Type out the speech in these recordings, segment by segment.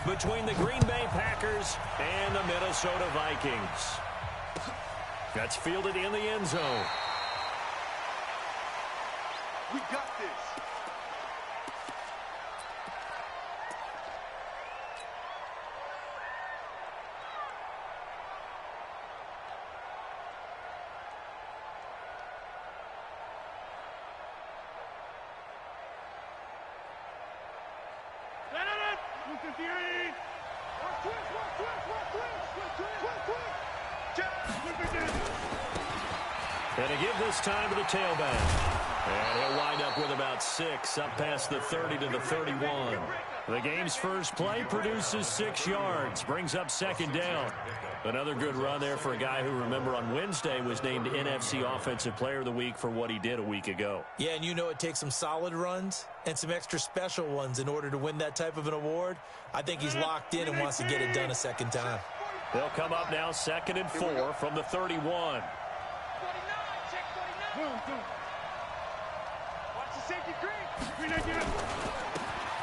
between the Green Bay Packers and the Minnesota Vikings. That's fielded in the end zone. We got this. And to give this time to the tailback. And he'll wind up with about 6, up past the 30 to the 31. The game's first play produces 6 yards, brings up second down. Another good run there for a guy who, remember, on Wednesday was named NFC Offensive Player of the Week for what he did a week ago. Yeah, and you know it takes some solid runs and some extra special ones in order to win that type of an award. I think he's locked in and wants to get it done a second time. They'll come up now 2nd and 4 from the 31.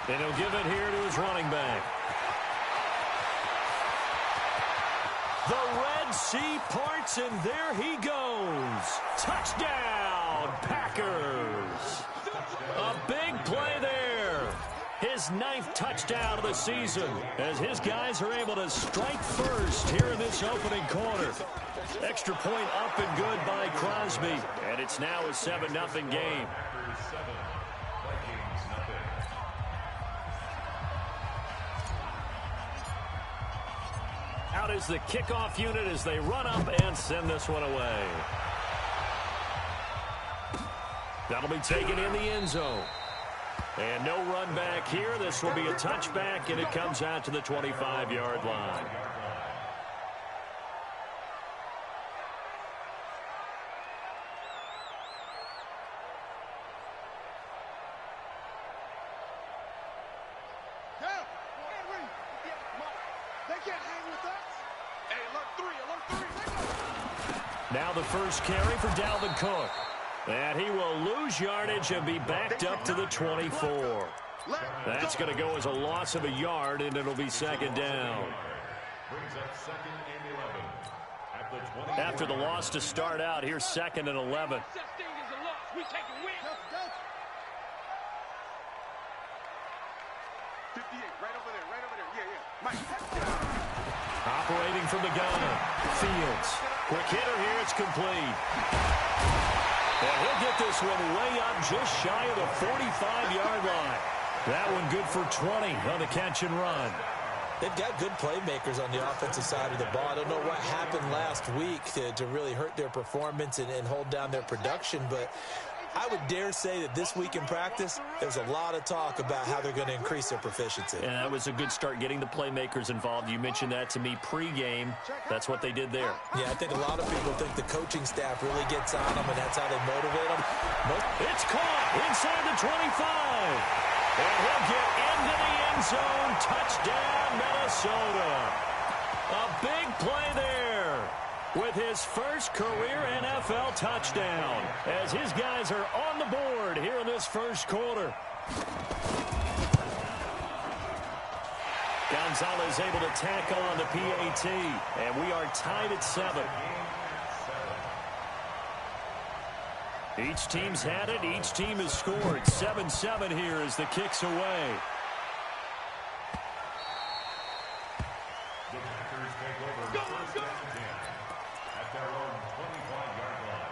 And he'll give it here to his running back. The Red Sea parts, and there he goes. Touchdown, Packers. A big play there. His 9th touchdown of the season as his guys are able to strike first here in this opening quarter. Extra point up and good by Crosby. And it's now a 7-0 game. Out is the kickoff unit as they run up and send this one away. That'll be taken in the end zone. And no run back here. This will be a touchback, and it comes out to the 25-yard line. Now the first carry for Dalvin Cook. And he will lose yardage and be backed up to the 24. That's going to go as a loss of a yard, and it'll be second down. After the loss to start out, here's 2nd and 11. Operating from the gun, Fields. Quick hitter here, it's complete. And he'll get this one way up just shy of the 45-yard line. That one good for 20 on the catch and run. They've got good playmakers on the offensive side of the ball. I don't know what happened last week to really hurt their performance and hold down their production, but I would dare say that this week in practice, there's a lot of talk about how they're going to increase their proficiency. And that was a good start getting the playmakers involved. You mentioned that to me pregame. That's what they did there. Yeah, I think a lot of people think the coaching staff really gets on them, and that's how they motivate them. It's caught inside the 25. And he'll get into the end zone. Touchdown, Minnesota. A big play there with his first career NFL touchdown as his guys are on the board here in this first quarter. Gonzalez able to tack on the PAT, and we are tied at 7. Each team's had it. Each team has scored. 7-7 here as the kick's away. The Packers take over first down and 10 at their own 25-yard line.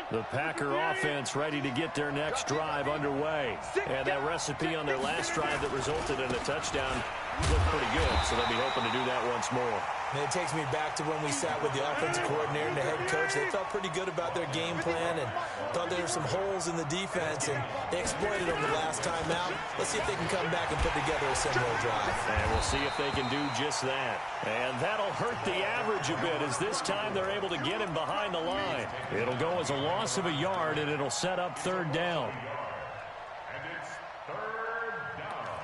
The Packer offense ready to get their next drive underway. And that recipe on their last drive that resulted in a touchdown looked pretty good, so they'll be hoping to do that once more. And it takes me back to when we sat with the offensive coordinator and the head coach. They felt pretty good about their game plan and thought there were some holes in the defense, and they exploited them the last time out. Let's see if they can come back and put together a similar drive. And we'll see if they can do just that. And that'll hurt the average a bit as this time they're able to get him behind the line. It'll go as a loss of a yard, and it'll set up third down. And it's third down.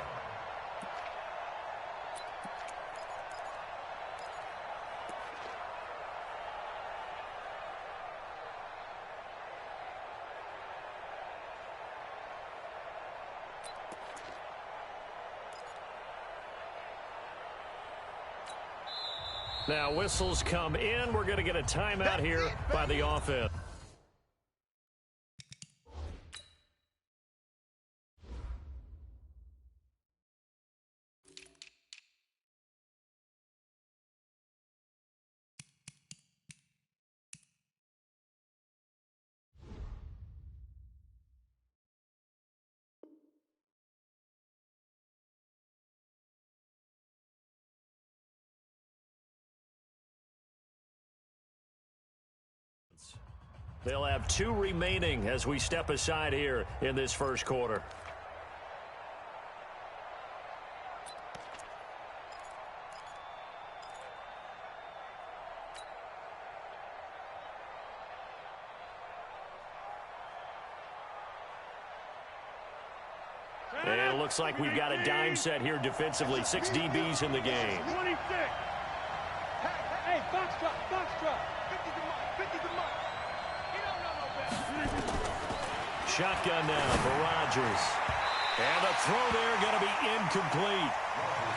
Now whistles come in. We're going to get a timeout here by the offense. They'll have 2 remaining as we step aside here in this first quarter. And it looks like we've got a dime set here defensively. 6 DBs in the game. 26. Hey, box drop, box drop. 50 to Mike. He don't know no better. Shotgun now for Rodgers. And the throw there going to be incomplete.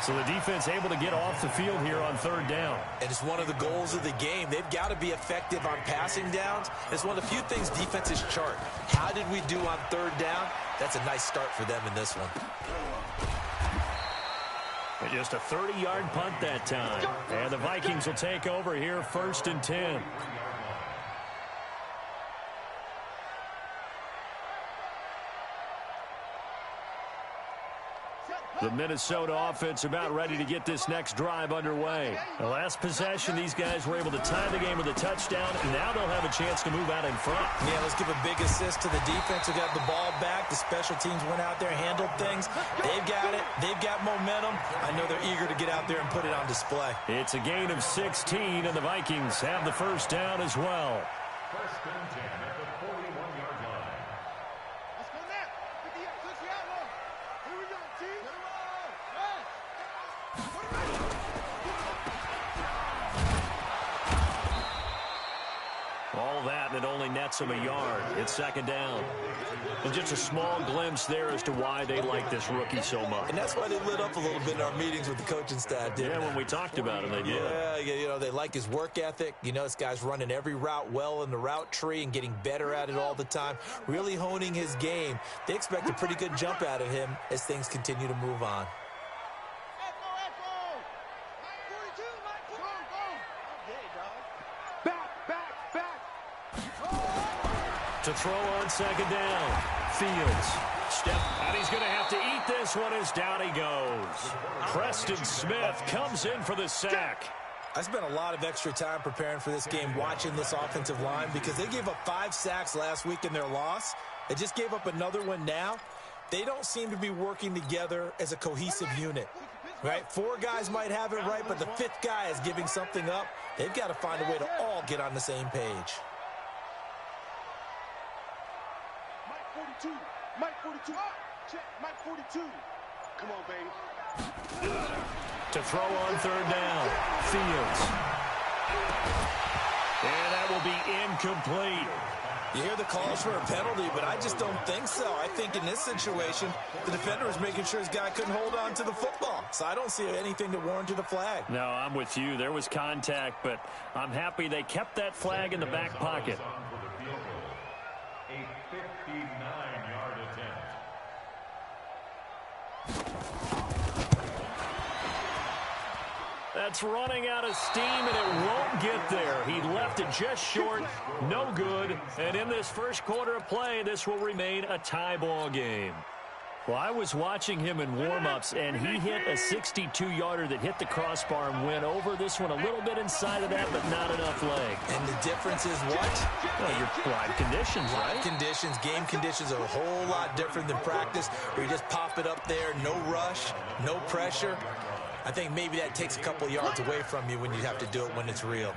So the defense able to get off the field here on 3rd down. And it's one of the goals of the game. They've got to be effective on passing downs. It's one of the few things defenses chart. How did we do on 3rd down? That's a nice start for them in this one. And just a 30-yard punt that time. And the Vikings will take over here 1st and 10. The Minnesota offense about ready to get this next drive underway. The last possession, these guys were able to tie the game with a touchdown, and now they'll have a chance to move out in front. Yeah, let's give a big assist to the defense who got the ball back. The special teams went out there, handled things. They've got it. They've got momentum. I know they're eager to get out there and put it on display. It's a gain of 16, and the Vikings have the 1st down as well. 1st and 10 at the 41-yard line. Let's go now. 50 yards, 60 yards long. Here we go, team. All that, and it only nets them a yard. It's 2nd down. And just a small glimpse there as to why they like this rookie so much. And that's why they lit up a little bit in our meetings with the coaching staff, didn't Yeah, they? when we talked about him, they did. Yeah, you know, they like his work ethic. You know, this guy's running every route well in the route tree and getting better at it all the time, really honing his game. They expect a pretty good jump out of him as things continue to move on. To throw on 2nd down. Fields. Step, and he's going to have to eat this one as down he goes. Preston Smith comes in for the sack. I spent a lot of extra time preparing for this game, watching this offensive line, because they gave up 5 sacks last week in their loss. They just gave up another one now. They don't seem to be working together as a cohesive unit, right? 4 guys might have it right, but the 5th guy is giving something up. They've got to find a way to all get on the same page. Mike 42. Check. Mike 42. Come on, baby. To throw on 3rd down. Fields. And that will be incomplete. You hear the calls for a penalty, but I just don't think so. I think in this situation, the defender is making sure his guy couldn't hold on to the football. So I don't see anything to warrant a flag. No, I'm with you. There was contact, but I'm happy they kept that flag in the back pocket. A 59-yard attempt. That's running out of steam, and it won't get there. He left it just short, no good. And in this first quarter of play, this will remain a tie ball game. Well, I was watching him in warm-ups, and he hit a 62-yarder that hit the crossbar and went over this one a little bit inside of that, but not enough leg. And the difference is what? Well, your live conditions, right? Live conditions, game conditions are a whole lot different than practice, where you just pop it up there, no rush, no pressure. I think maybe that takes a couple yards away from you when you have to do it when it's real.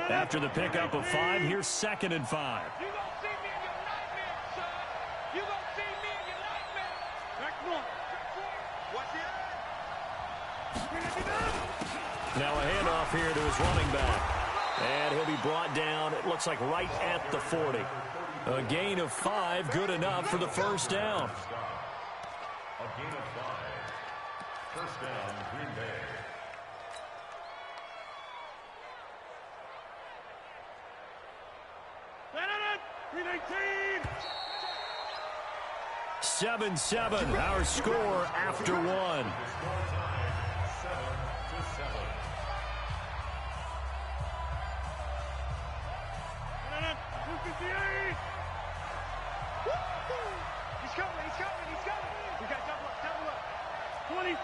After the pickup of 5, here's 2nd and 5. Now a handoff here to his running back. And he'll be brought down, it looks like right at the 40. A gain of 5, good enough for the 1st down. A gain of 5. 1st down, Green Bay. 7-7, our score after one. He's coming. We got double up. 26.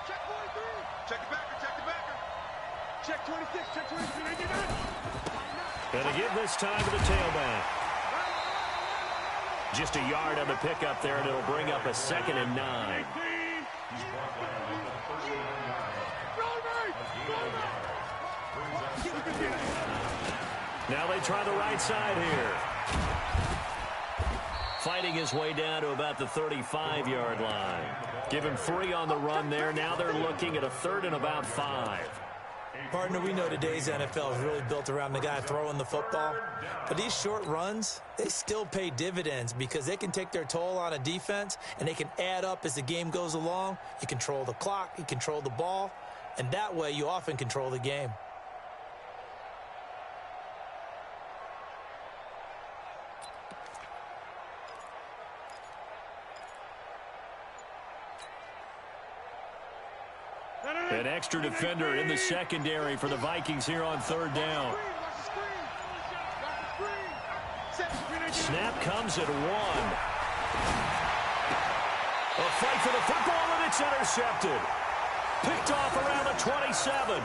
Check 43. Check the backer. Check 26, check 23. Gonna give this time to the tailback. Just a yard on the pickup there, and it'll bring up a 2nd and 9. Now they try the right side here. Fighting his way down to about the 35-yard line. Give him 3 on the run there. Now they're looking at a 3rd and about 5. Partner, we know today's NFL is really built around the guy throwing the football. But these short runs, they still pay dividends because they can take their toll on a defense and they can add up as the game goes along. You control the clock, you control the ball, and that way you often control the game. An extra defender in the secondary for the Vikings here on 3rd down. Snap comes at 1. A fight for the football, and it's intercepted. Picked off around the 27.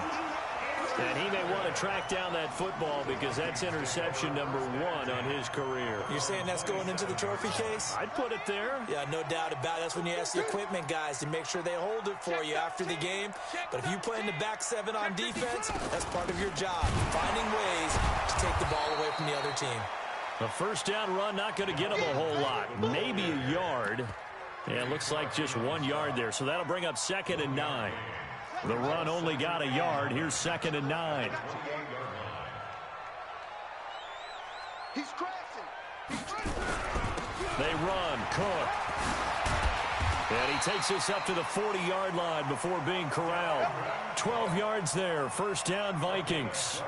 And he may want to track down that football because that's interception number 1 on his career. You're saying that's going into the trophy case? I'd put it there. Yeah, no doubt about it. That's when you ask the equipment guys to make sure they hold it for you after the game. But if you play in the back 7 on defense, that's part of your job, finding ways to take the ball away from the other team. A 1st down run, not going to get him a whole lot. Maybe a yard. Yeah, it looks like just 1 yard there. So that'll bring up 2nd and 9. The run only got a yard. Here's 2nd and 9. He's crashing. They run. Cook. And he takes us up to the 40-yard line before being corralled. 12 yards there. 1st down, Vikings.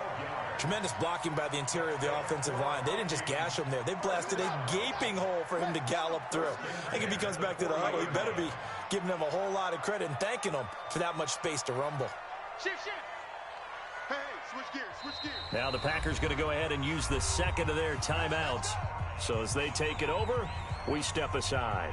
Tremendous blocking by the interior of the offensive line. They didn't just gash him there. They blasted a gaping hole for him to gallop through. I think if he comes back to the huddle, he better be giving them a whole lot of credit and thanking them for that much space to rumble. Shift. Hey, switch gears. Now the Packers going to go ahead and use the 2nd of their timeouts. So as they take it over, we step aside.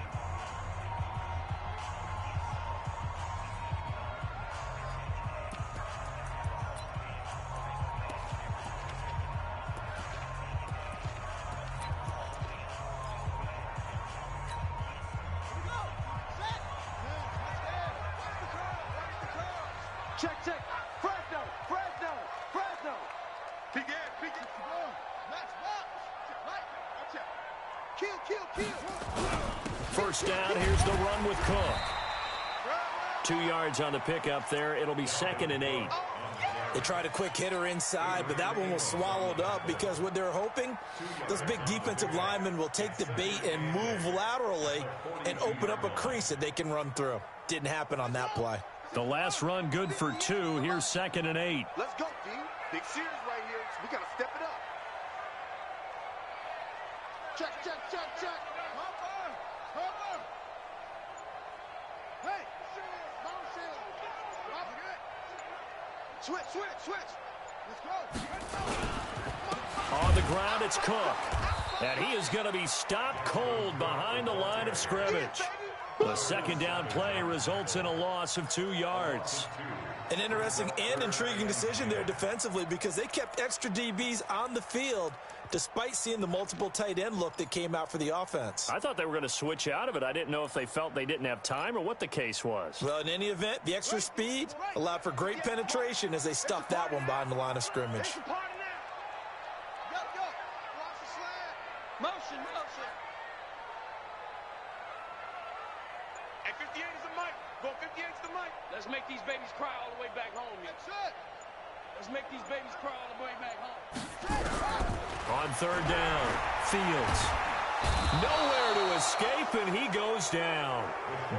Check. Fresno. Big Ed. Let's watch. Kill. 1st down, here's the run with Cook. 2 yards on the pickup there. It'll be 2nd and 8. They tried a quick hitter inside, but that one was swallowed up because what they're hoping, those big defensive linemen will take the bait and move laterally and open up a crease that they can run through. Didn't happen on that play. The last run good for 2. Here's 2nd and 8. Let's go, D. Big series right here. We got to step it up. Check. Hopper. Hey. Switch. Let's go. On the ground, it's Cook. And he is going to be stopped cold behind the line of scrimmage. The 2nd down play results in a loss of 2 yards. An interesting and intriguing decision there defensively because they kept extra DBs on the field despite seeing the multiple tight end look that came out for the offense. I thought they were going to switch out of it. I didn't know if they felt they didn't have time or what the case was. Well, in any event, the extra speed allowed for great penetration as they stuffed that one behind the line of scrimmage. Motion. Hey, 58 is the mic. Go, 58's the mic. Let's make these babies cry all the way back home. That's it. Let's make these babies cry all the way back home. On 3rd down, Fields. Nowhere to escape, and he goes down.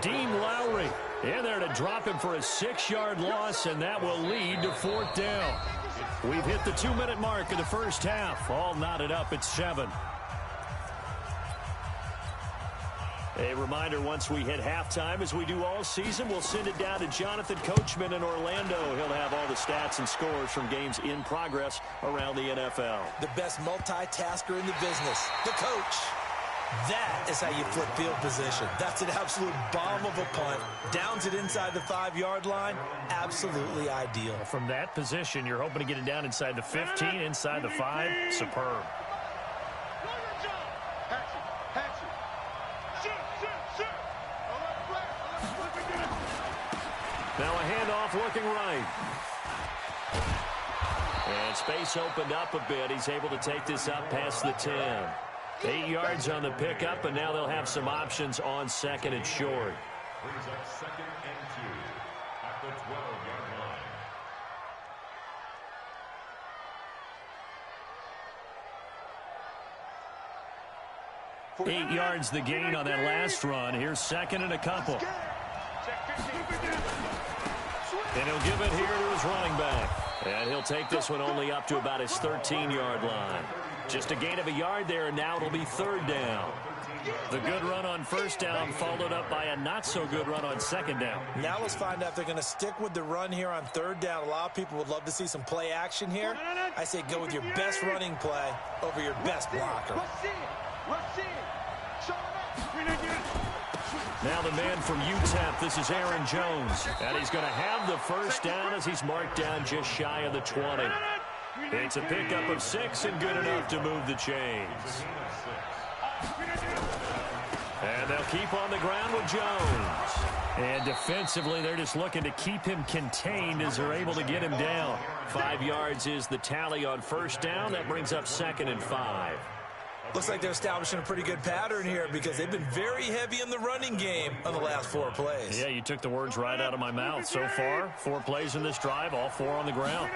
Dean Lowry in there to drop him for a 6-yard loss, and that will lead to 4th down. We've hit the 2-minute mark of the 1st half. All knotted up at 7. A reminder, once we hit halftime, as we do all season, we'll send it down to Jonathan Coachman in Orlando. He'll have all the stats and scores from games in progress around the NFL. The best multitasker in the business, the coach. That is how you flip field position. That's an absolute bomb of a punt. Downs it inside the 5-yard line. Absolutely ideal. From that position, you're hoping to get it down inside the 15, inside the 5. Superb. Now a handoff looking right. And space opened up a bit. He's able to take this up past the 10. 8 yards on the pickup, and now they'll have some options on second and short. Brings up 2nd and 2 at the 12-yard line. 8 yards the gain on that last run. Here's second and a couple. And he'll give it here to his running back. And he'll take this one only up to about his 13-yard line. Just a gain of a yard there, and now it'll be 3rd down. The good run on 1st down followed up by a not-so-good run on 2nd down. Now let's find out if they're going to stick with the run here on 3rd down. A lot of people would love to see some play action here. I say go with your best running play over your best blocker. Now the man from UTEP, this is Aaron Jones. And he's going to have the 1st down as he's marked down just shy of the 20. It's a pickup of 6 and good enough to move the chains. And they'll keep on the ground with Jones. And defensively, they're just looking to keep him contained as they're able to get him down. 5 yards is the tally on 1st down. That brings up 2nd and 5. Looks like they're establishing a pretty good pattern here because they've been very heavy in the running game on the last 4 plays. Yeah, you took the words right out of my mouth. So far, 4 plays in this drive, all 4 on the ground.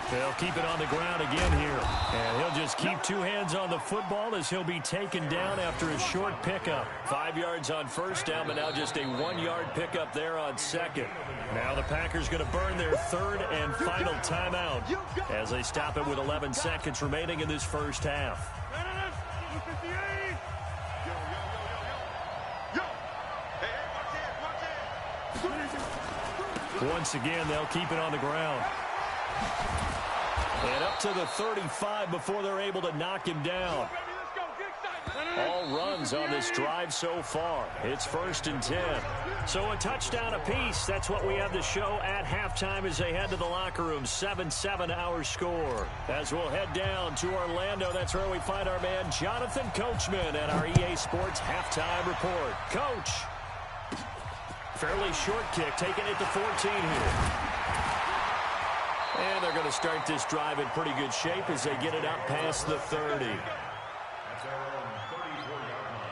They'll keep it on the ground again here. And he'll just keep 2 hands on the football as he'll be taken down after a short pickup. 5 yards on 1st down, but now just a 1-yard pickup there on 2nd. Now the Packers going to burn their 3rd and final timeout as they stop it with 11 seconds remaining in this 1st half. Once again, they'll keep it on the ground. And up to the 35 before they're able to knock him down. All runs on this drive so far. It's 1st and 10. So a touchdown apiece. That's what we have to show at halftime as they head to the locker room. 7-7 our score. As we'll head down to Orlando, that's where we find our man Jonathan Coachman at our EA Sports halftime report. Coach. Fairly short kick, taking it to 14 here. And they're going to start this drive in pretty good shape as they get it up past the 30. That's our own 34-yard line.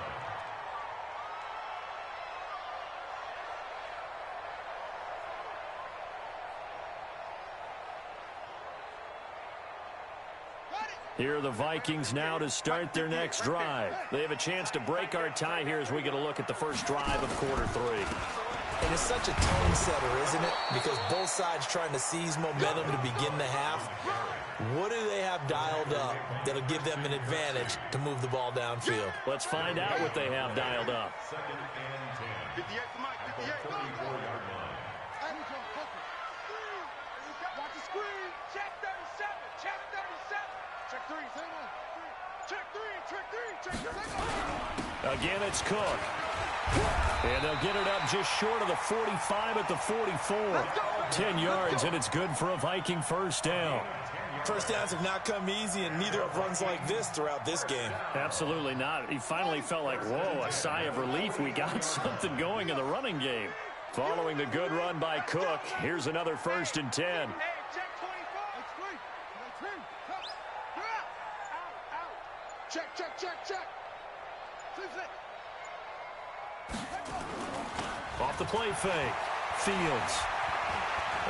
Here are the Vikings now to start their next drive. They have a chance to break our tie here as we get a look at the first drive of quarter 3. And it's such a tone setter, isn't it? Because both sides trying to seize momentum to begin the half. What do they have dialed up that'll give them an advantage to move the ball downfield? Let's find out what they have dialed up. 2nd and 10. 58 for Mike, 58. 34-yard line. Watch the screen. Check 37. Check 37. Check 3. Check 3. Check 3. Check 3. Again, it's Cook. And they'll get it up just short of the 45 at the 44. 10 yards, and it's good for a Viking 1st down. 1st downs have not come easy, and neither have runs like this throughout this game. Absolutely not. He finally felt like, whoa, a sigh of relief. We got something going in the running game. Following the good run by Cook, here's another 1st and 10. Check. Off the play fake. Fields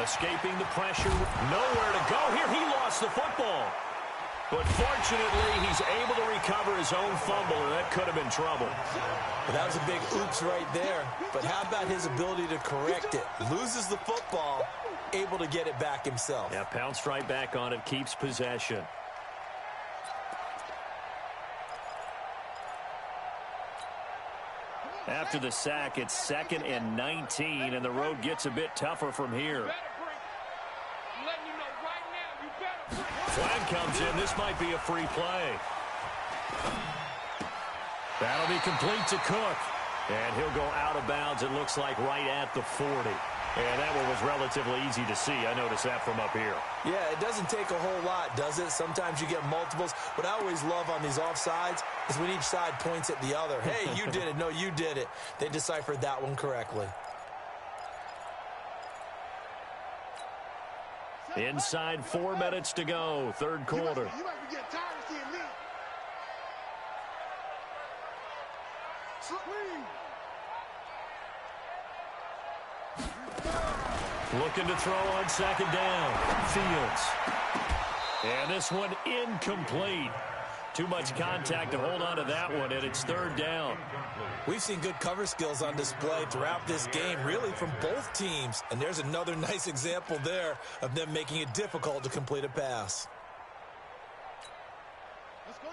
escaping the pressure. Nowhere to go here. He lost the football. But fortunately, he's able to recover his own fumble, and that could have been trouble. Well, that was a big oops right there. But how about his ability to correct it? Loses the football, able to get it back himself. Yeah, pounced right back on it, keeps possession. After the sack, it's 2nd and 19, and the road gets a bit tougher from here. Flag comes in. This might be a free play. That'll be complete to Cook. And he'll go out of bounds, it looks like, right at the 40. And that one was relatively easy to see. I noticed that from up here. Yeah, it doesn't take a whole lot, does it? Sometimes you get multiples. What I always love on these offsides is when each side points at the other. Hey, you did it. No, you did it. They deciphered that one correctly. Inside 4 minutes to go, third quarter. You might be getting tired of seeing me. Looking to throw on 2nd down. Fields. And this one incomplete. Too much contact to hold on to that one, and it's 3rd down. We've seen good cover skills on display throughout this game, really from both teams. And there's another nice example there of them making it difficult to complete a pass.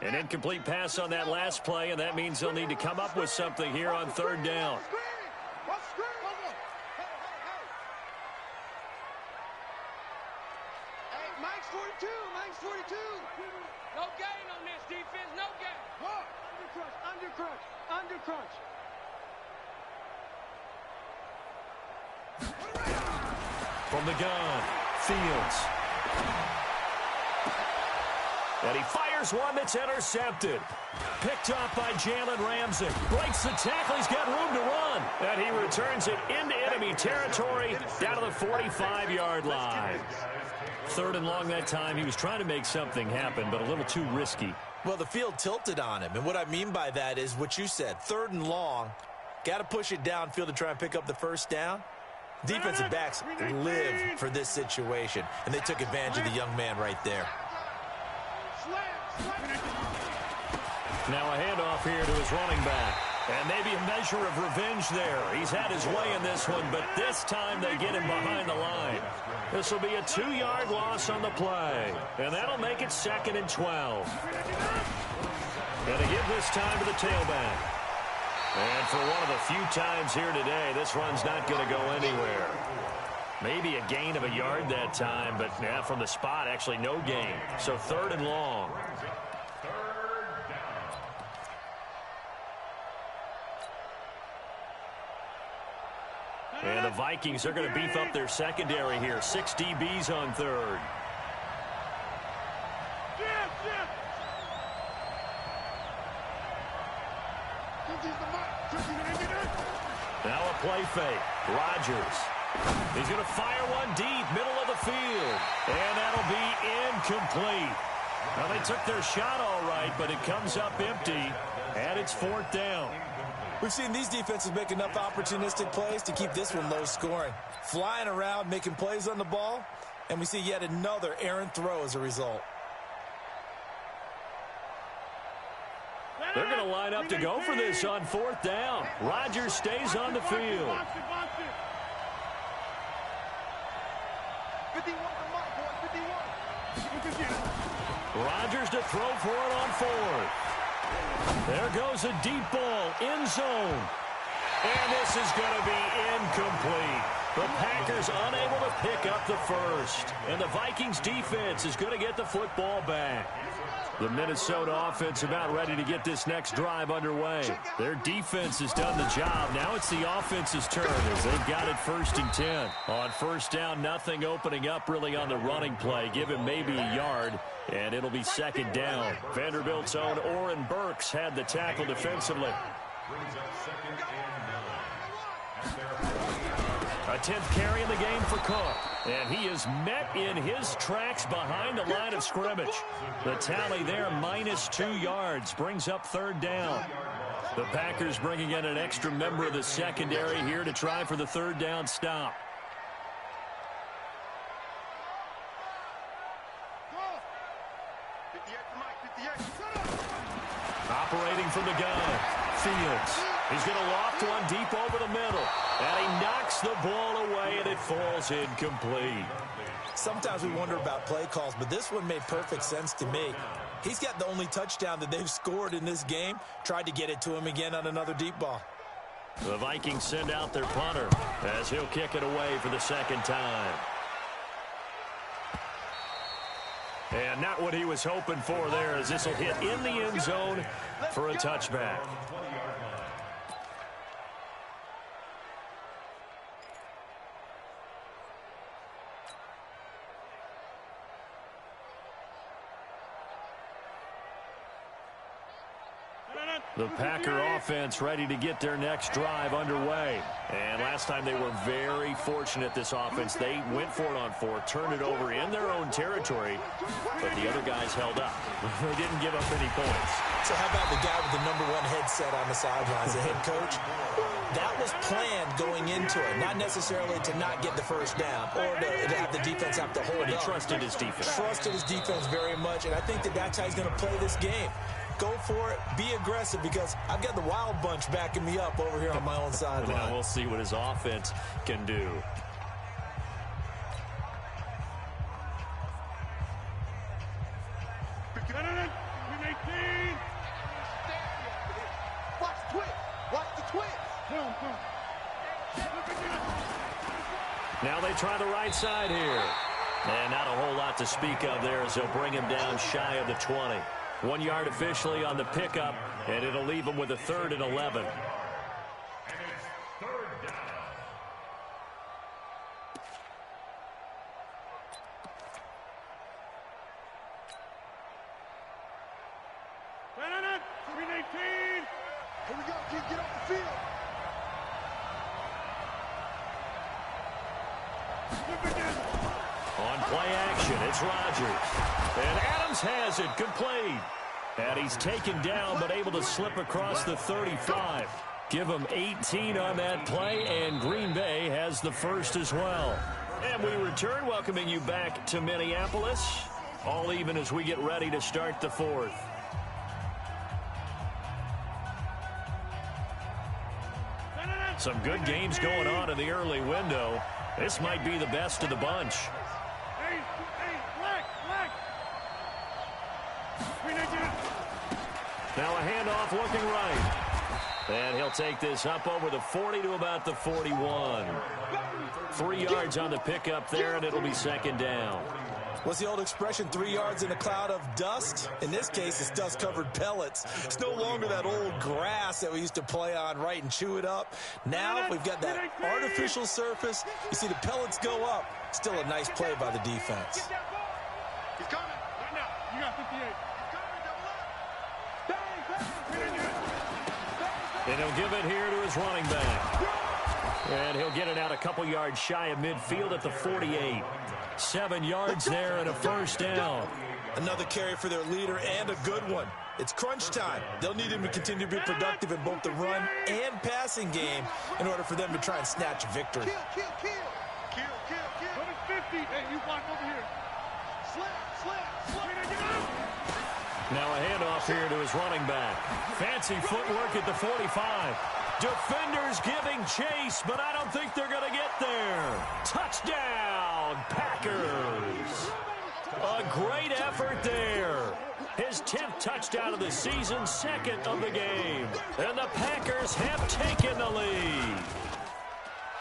An incomplete pass on that last play, and that means they'll need to come up with something here on 3rd down. Mike's 42. Mike's 42. No gain on this defense. No gain. What? Undercrunch. Undercrunch. From the gun, Fields. And he fires one that's intercepted. Picked off by Jalen Ramsey. Breaks the tackle. He's got room to run. And he returns it into enemy territory down to the 45-yard line. 3rd and long that time. He was trying to make something happen, but a little too risky. Well, the field tilted on him. And what I mean by that is what you said. 3rd and long. Got to push it downfield to try and pick up the 1st down. Defensive backs live for this situation. And they took advantage of the young man right there. Now a handoff here to his running back. And maybe a measure of revenge there. He's had his way in this one, but this time they get him behind the line. This will be a 2-yard loss on the play. And that'll make it 2nd and 12. Gonna give this time to the tailback. And for one of the few times here today, this run's not going to go anywhere. Maybe a gain of a yard that time, but yeah, from the spot, actually no gain. So 3rd and long. And the Vikings are going to beef up their secondary here. 6 DBs on 3rd. Now a play fake. Rodgers. He's going to fire one deep, middle of the field. And that'll be incomplete. Now, they took their shot all right, but it comes up empty, and it's 4th down. We've seen these defenses make enough opportunistic plays to keep this one low scoring. Flying around, making plays on the ball, and we see yet another errant throw as a result. They're going to line up to go for this on 4th down. Rodgers stays on the field. 51 to Mike, boy, 51. Rodgers to throw for it on 4th. There goes a deep ball, end zone. And this is going to be incomplete. The Packers unable to pick up the 1st. And the Vikings defense is going to get the football back. The Minnesota offense about ready to get this next drive underway. Their defense has done the job. Now it's the offense's turn as they've got it 1st and 10. On 1st down, nothing opening up really on the running play. Give him maybe a yard, and it'll be 2nd down. Vanderbilt's own Oren Burks had the tackle defensively. A 10th carry in the game for Cook. And he is met in his tracks behind the line of scrimmage. The tally there, -2 yards, brings up 3rd down. The Packers bringing in an extra member of the secondary here to try for the 3rd down stop. Operating from the gun, Fields. He's going to loft one deep over the middle. And he knocks the ball away, and it falls incomplete. Sometimes we wonder about play calls, but this one made perfect sense to me. He's got the only touchdown that they've scored in this game. Tried to get it to him again on another deep ball. The Vikings send out their punter as he'll kick it away for the second time. And not what he was hoping for there, as this will hit in the end zone for a touchback. The Packer offense ready to get their next drive underway. And last time they were very fortunate, this offense. They went for it on 4, turned it over in their own territory, but the other guys held up. They didn't give up any points. So how about the guy with the #1 headset on the sidelines, the head coach? That was planned going into it, not necessarily to not get the first down or to have the defense have to hold But he up. trusted his defense. Trusted his defense very much, and I think that's how he's going to play this game. Go for it, be aggressive, because I've got the wild bunch backing me up over here on my own sideline. Now we'll see what his offense can do. Watch the twist. Watch the twist. Now they try the right side here. And not a whole lot to speak of there, as they'll bring him down shy of the 20. 1 yard officially on the pickup, and it'll leave him with a 3rd and 11. Here we go, kid. Get off the field. On play action, it's Rodgers. And Adams has it, complete. And he's taken down, but able to slip across the 35. Give him 18 on that play, and Green Bay has the first as well. And we return, welcoming you back to Minneapolis. All even as we get ready to start the 4th. Some good games going on in the early window. This might be the best of the bunch. Now a handoff looking right. And he'll take this up over the 40 to about the 41. 3 yards on the pickup there, and it'll be second down. What's the old expression, 3 yards in a cloud of dust? In this case, it's dust-covered pellets. It's no longer that old grass that we used to play on, right, and chew it up. Now we've got that artificial surface. You see the pellets go up. Still a nice play by the defense. He's coming. Right now. You got 58. And he'll give it here to his running back. And he'll get it out a couple yards shy of midfield at the 48. 7 yards there and a first down. Another carry for their leader, and a good one. It's crunch time. They'll need him to continue to be productive in both the run and passing game in order for them to try and snatch a victory. Kill. Number 50. Hey, you block over here. Slip. Now a handoff here to his running back. Fancy footwork at the 45. Defenders giving chase, but I don't think they're going to get there. Touchdown, Packers. A great effort there. His 10th touchdown of the season, 2nd of the game. And the Packers have taken the lead.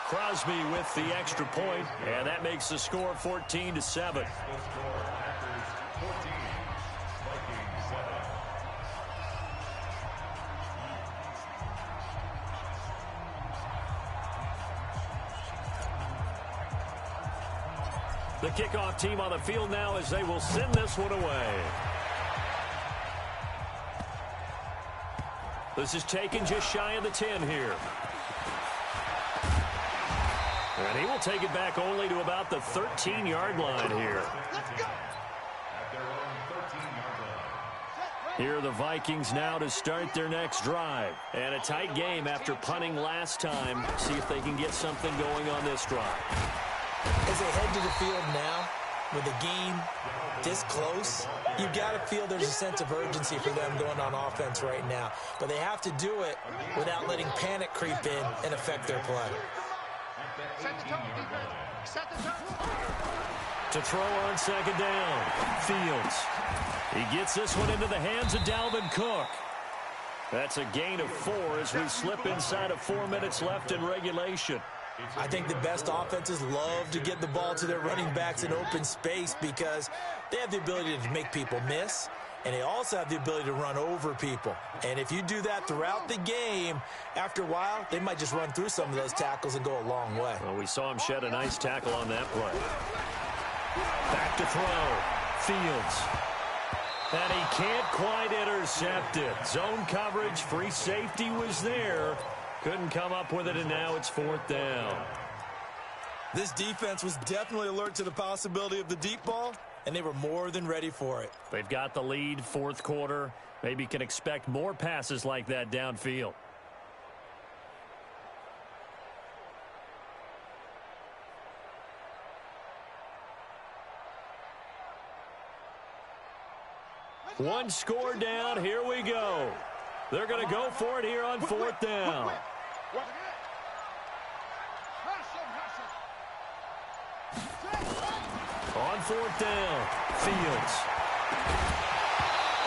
Crosby with the extra point, and that makes the score 14-7. The kickoff team on the field now as they will send this one away. This is taken just shy of the 10 here. And he will take it back only to about the 13-yard line here. Here are the Vikings now to start their next drive. And a tight game after punting last time. See if they can get something going on this drive. As they head to the field now, with the game this close, you've got to feel there's a sense of urgency for them going on offense right now. But they have to do it without letting panic creep in and affect their play. Set the tone, defense. Set the tone. To throw on second down, Fields. He gets this one into the hands of Dalvin Cook. That's a gain of 4 as we slip inside of 4 minutes left in regulation. I think the best offenses love to get the ball to their running backs in open space because they have the ability to make people miss, and they also have the ability to run over people. And if you do that throughout the game, after a while, they might just run through some of those tackles and go a long way. Well, we saw him shed a nice tackle on that play. Back to throw. Fields. And he can't quite intercept it. Zone coverage, free safety was there. Couldn't come up with it, and now it's 4th down. This defense was definitely alert to the possibility of the deep ball, and they were more than ready for it. They've got the lead, 4th quarter. Maybe can expect more passes like that downfield. One score down. Here we go. They're going to go for it here on 4th down. On 4th down, Fields.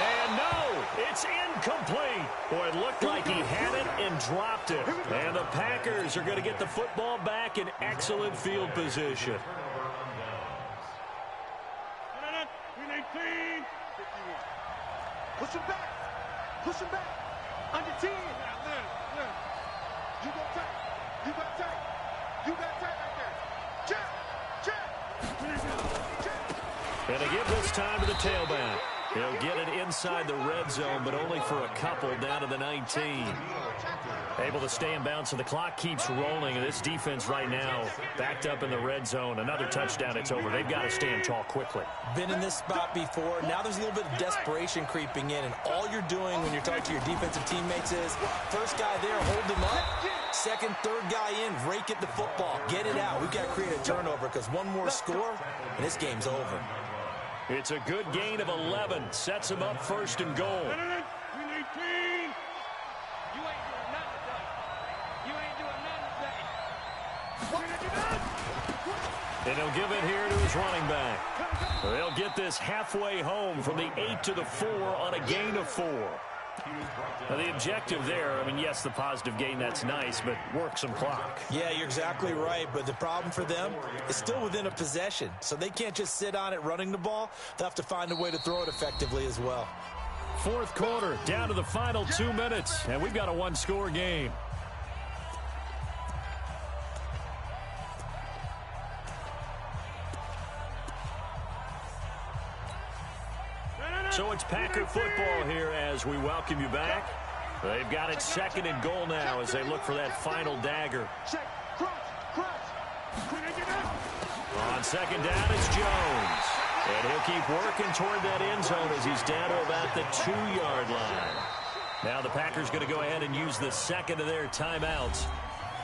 And no, it's incomplete. Boy, it looked like he had it and dropped it. And the Packers are going to get the football back in excellent field position. Push him back. Push him back. Under 10. You go tight. You got tight. You got tight right there. Check. And they give this time to the tailback. He'll get it inside the red zone, but only for a couple down to the 19. Able to stay in bounds, so the clock keeps rolling. And this defense right now backed up in the red zone. Another touchdown, it's over. They've got to stand tall quickly. Been in this spot before. Now there's a little bit of desperation creeping in, and all you're doing when you're talking to your defensive teammates is first guy there, hold him up. Second, third guy in, rake at the football. Get it out. We've got to create a turnover because one more score, and this game's over. It's a good gain of 11. Sets him up 1st and goal. And he'll give it here to his running back. They'll get this halfway home from the 8 to the 4 on a gain of 4. Now, the objective there, I mean, yes, the positive gain, that's nice, but work some clock. Yeah, you're exactly right, but the problem for them is still within a possession, so they can't just sit on it running the ball. They'll have to find a way to throw it effectively as well. 4th quarter, down to the final 2 minutes, and we've got a one-score game. So it's Packer football here as we welcome you back. They've got it 2nd and goal now as they look for that final dagger. On 2nd down, it's Jones. And he'll keep working toward that end zone as he's down to about the 2-yard line. Now the Packers going to go ahead and use the 2nd of their timeouts.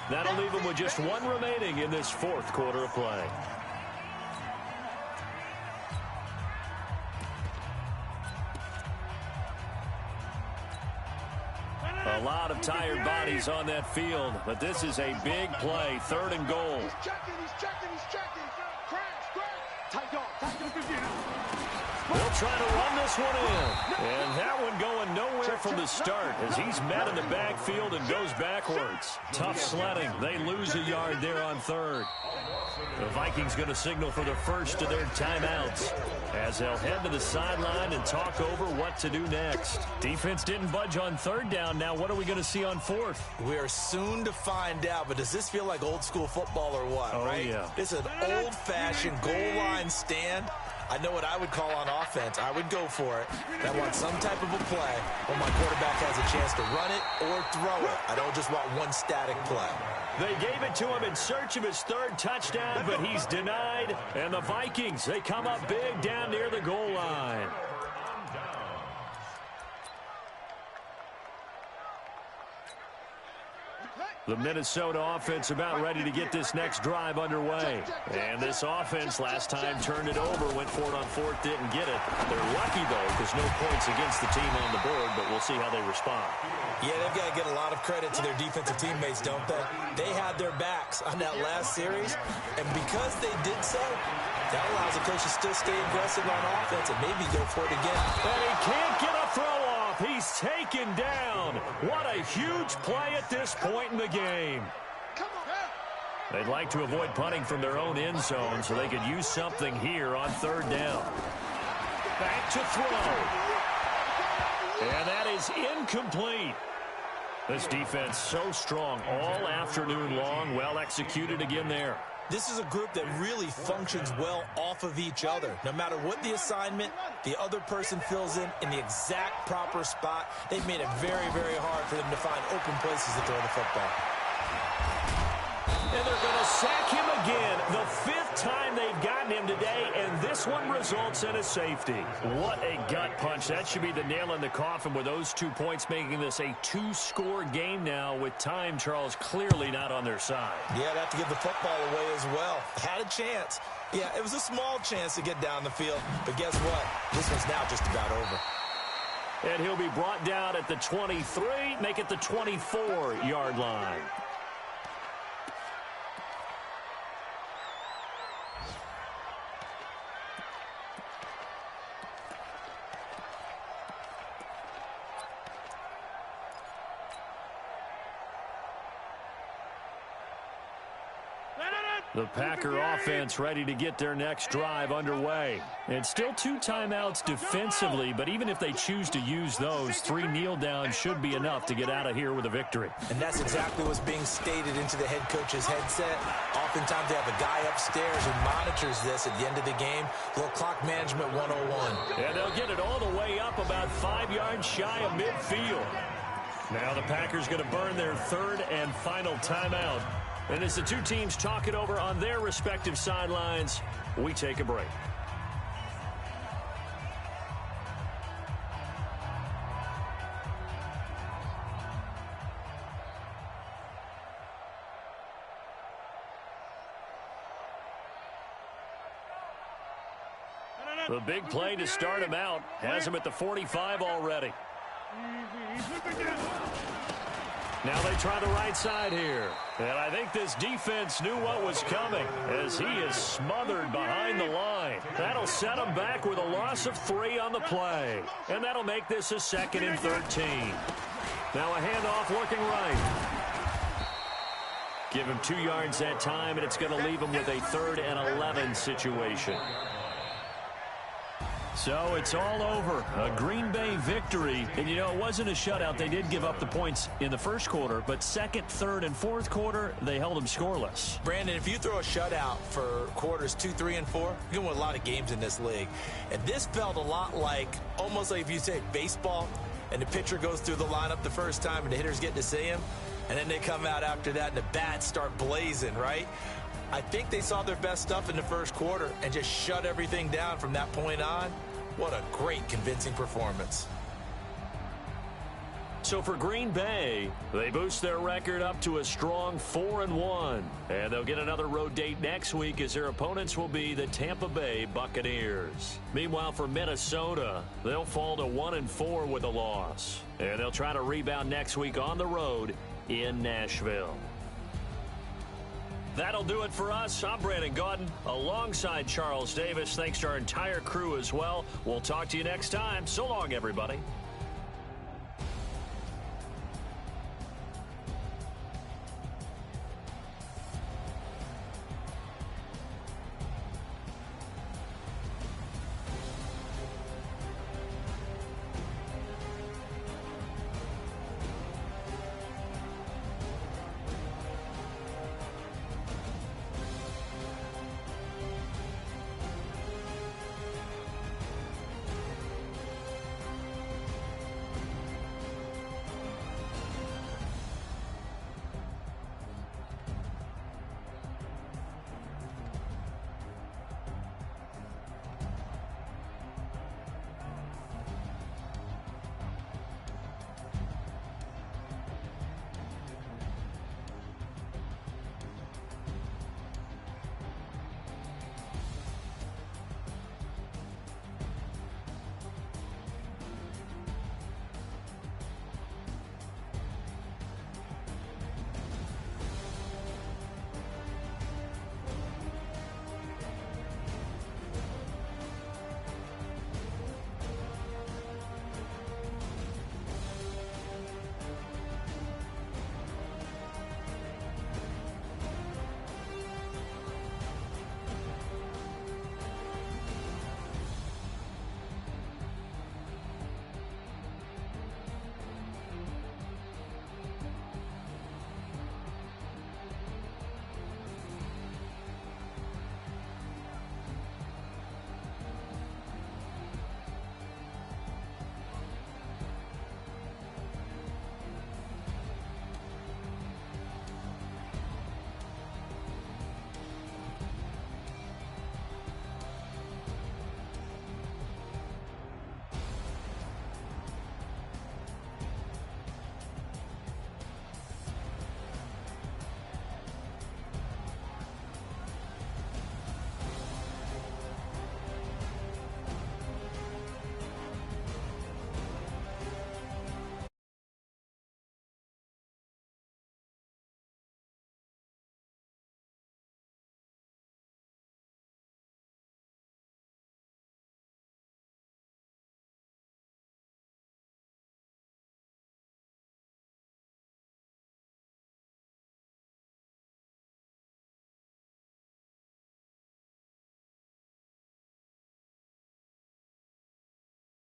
That'll leave them with just 1 remaining in this 4th quarter of play. A lot of tired bodies on that field, but this is a big play, 3rd and goal. He's checking. Crash. Tight dog. They'll try to run this one in. And that one going nowhere from the start as he's met in the backfield and goes backwards. Tough sledding. They lose a yard there on 3rd. The Vikings going to signal for the first of their timeouts as they'll head to the sideline and talk over what to do next. Defense didn't budge on 3rd down. Now what are we going to see on 4th? We are soon to find out, but does this feel like old school football or what, right? Yeah. This is an old-fashioned goal line stand. I know what I would call on offense. I would go for it. I want some type of a play when my quarterback has a chance to run it or throw it. I don't just want one static play. They gave it to him in search of his 3rd touchdown, but he's denied. And the Vikings, they come up big down near the goal line. The Minnesota offense about ready to get this next drive underway. And this offense last time turned it over, went for it on 4th, didn't get it. They're lucky, though, because no points against the team on the board, but we'll see how they respond. Yeah, they've got to get a lot of credit to their defensive teammates, don't they? They had their backs on that last series, and because they did so, that allows the coach to still stay aggressive on offense and maybe go for it again. And he can't get a throw off. He he's taken down. What a huge play at this point in the game. They'd like to avoid punting from their own end zone so they could use something here on third down. Back to throw. And that is incomplete. This defense so strong all afternoon long. Well executed again there. This is a group that really functions well off of each other. No matter what the assignment, the other person fills in the exact proper spot. They've made it very, very hard for them to find open places to throw the football. And they're going to sack him again. The 5th time they've gotten him today, and this one results in a safety. What a gut punch. That should be the nail in the coffin with those 2 points, making this a 2-score game now with time, Charles, clearly not on their side. Yeah, they have to give the football away as well. Had a chance. Yeah, it was a small chance to get down the field, but guess what? This one's now just about over. And he'll be brought down at the 23, make it the 24-yard line. The Packer offense ready to get their next drive underway. And still 2 timeouts defensively, but even if they choose to use those, 3 kneel downs should be enough to get out of here with a victory. And that's exactly what's being stated into the head coach's headset. Oftentimes they have a guy upstairs who monitors this at the end of the game. Little clock management 101. And they'll get it all the way up about 5 yards shy of midfield. Now the Packers going to burn their 3rd and final timeout. And as the 2 teams talk it over on their respective sidelines, we take a break. The big play to start him out has him at the 45 already. Now they try the right side here. And I think this defense knew what was coming as he is smothered behind the line. That'll set him back with a loss of 3 on the play. And that'll make this a 2nd and 13. Now a handoff looking right. Give him 2 yards that time, and it's going to leave him with a 3rd and 11 situation. So it's all over. A Green Bay victory. And, you know, it wasn't a shutout. They did give up the points in the first quarter, but 2nd, 3rd, and 4th quarter, they held them scoreless. Brandon, if you throw a shutout for quarters 2, 3, and 4, you're going to win a lot of games in this league. And this felt a lot like, almost like if you say baseball, and the pitcher goes through the lineup the first time, and the hitters get to see him, and then they come out after that, and the bats start blazing, right? I think they saw their best stuff in the first quarter and just shut everything down from that point on. What a great, convincing performance. So for Green Bay, they boost their record up to a strong 4-1. And they'll get another road date next week as their opponents will be the Tampa Bay Buccaneers. Meanwhile, for Minnesota, they'll fall to 1-4 with a loss. And they'll try to rebound next week on the road in Nashville. That'll do it for us. I'm Brandon Gaudin alongside Charles Davis. Thanks to our entire crew as well. We'll talk to you next time. So long, everybody.